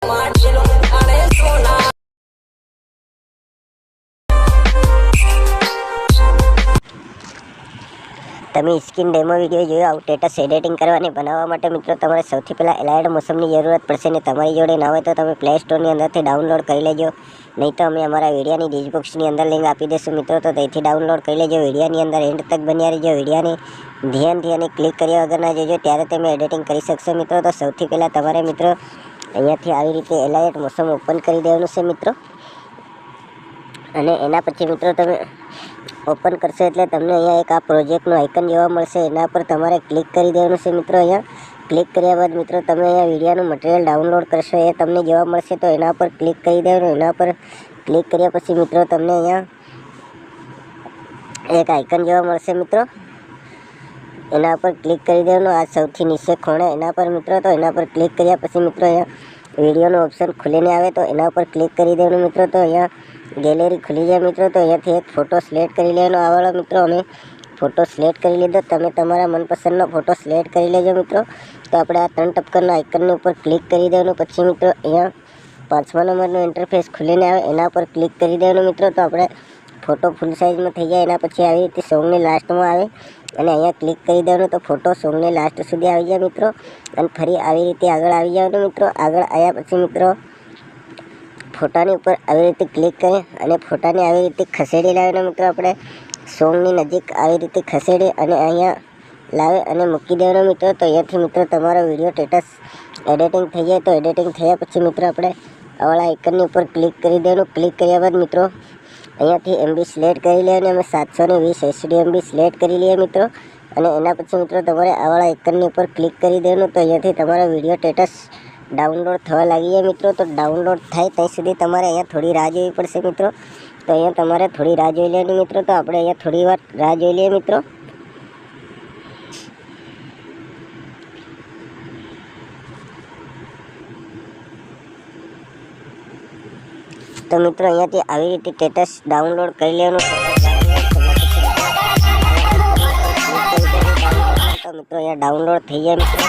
તમે skin demo video જોયો આવું સ્ટેટસ એડિટિંગ કરવાની બનાવવા માટે મિત્રો તમારે સૌથી પહેલાં એલાઇડ મોશનની જરૂરત પડશે ને તમારી જોડે ના હોય તો તમે પ્લે સ્ટોરની અંદરથી ડાઉનલોડ કરી લેજો, નહીં તો અમે અમારા વિડીયોની ડિસ્ક્રિપ્શનની અંદર લિંક આપી દઈશું મિત્રો, તો તેથી ડાઉનલોડ કરી લેજો. વિડીયોની અંદર એન્ડ તક બન્યા રહેજો. વિડીયોની ધ્યાનથી ક્લિક કર્યા વગર ના જોજો, ત્યારે તમે એડિટિંગ કરી શકશો મિત્રો. તો સૌથી પહેલાં તમારે મિત્રો અહીંયાથી આવી રીતે એલાઇડ મોશન ઓપન કરી દેવાનું છે મિત્રો, અને એના પછી મિત્રો તમે ઓપન કરશો એટલે તમને અહીંયા એક આ પ્રોજેક્ટનું આઇકન જોવા મળશે, એના પર તમારે ક્લિક કરી દેવાનું છે મિત્રો. અહીંયા ક્લિક કર્યા બાદ મિત્રો તમે અહીંયા વિડીયોનું મટીરિયલ ડાઉનલોડ કરશો એ તમને જોવા મળશે, તો એના પર ક્લિક કરી દેવાનું. એના પર ક્લિક કર્યા પછી મિત્રો તમને અહીંયા એક આઇકન જોવા મળશે મિત્રો, એના પર ક્લિક કરી દેવાનું. આ સૌથી નીચે ખૂણે એના પર મિત્રો, તો એના પર ક્લિક કર્યા પછી મિત્રો અહીંયા વિડીયોનું ઓપ્શન ખુલીને આવે તો એના પર ક્લિક કરી દેવાનું મિત્રો. તો અહીંયા ગેલેરી ખુલી જાય મિત્રો, તો અહીંયાથી એક ફોટો સિલેક્ટ કરી લેવાનો. આવાળો મિત્રો અમે ફોટો સિલેક્ટ કરી લીધો, તમે તમારા મનપસંદનો ફોટો સિલેક્ટ કરી લેજો મિત્રો. તો આપણે આ 3 ટપકાના આઇકનની ઉપર ક્લિક કરી દેવાનું. પછી મિત્રો અહીંયા 5મા નંબરનું ઇન્ટરફેસ ખુલીને આવે એના પર ક્લિક કરી દેવાનું મિત્રો. તો આપણે ફોટો ફૂલ સાઇઝમાં થઈ જાય. એના પછી આવી રીતે સોંગની લાસ્ટમાં આવે અને અહીંયા ક્લિક કરી દેવાનું, તો ફોટો સોંગની લાસ્ટ સુધી આવી જાય મિત્રો, અને ફરી આવી રીતે આગળ આવી જવાનું મિત્રો. આગળ આવ્યા પછી મિત્રો ફોટાની ઉપર આવી રીતે ક્લિક કરી અને ફોટાને આવી રીતે ખસેડી લાવીને મિત્રો આપણે સોંગની નજીક આવી રીતે ખસેડી અને અહીંયા લાવી અને મૂકી દેવાનો મિત્રો. તો અહીંયાથી મિત્રો તમારો વિડીયો સ્ટેટસ એડિટિંગ થઈ જાય. તો એડિટિંગ થયા પછી મિત્રો આપણે આવાળા આઇકનની ઉપર ક્લિક કરી દેવાનું. ક્લિક કર્યા બાદ મિત્રો અહીંયાથી MB સિલેક્ટ કરી લેવાની. અમે 720 HD MB સિલેક્ટ કરી લઈએ મિત્રો, અને એના પછી મિત્રો તમારે આવાળા આઇકનની ઉપર ક્લિક કરી દેવાનું. તો અહીંયાથી તમારો વિડીયો સ્ટેટસ ડાઉનલોડ થવા લાગી જાય મિત્રો. તો ડાઉનલોડ થાય ત્યાં સુધી તમારે અહીંયા થોડી રાહ જોવી પડશે મિત્રો. તો અહીંયા તમારે થોડી રાહ જોઈ લેવાની મિત્રો. તો આપણે અહીંયા થોડી વાર રાહ જોઈ લઈએ મિત્રો. તો મિત્રો અહીંયાથી આવી રીતે સ્ટેટસ ડાઉનલોડ કરી લેવાનું. તો મિત્રો અહીંયા ડાઉનલોડ થઈ જાય મિત્રો.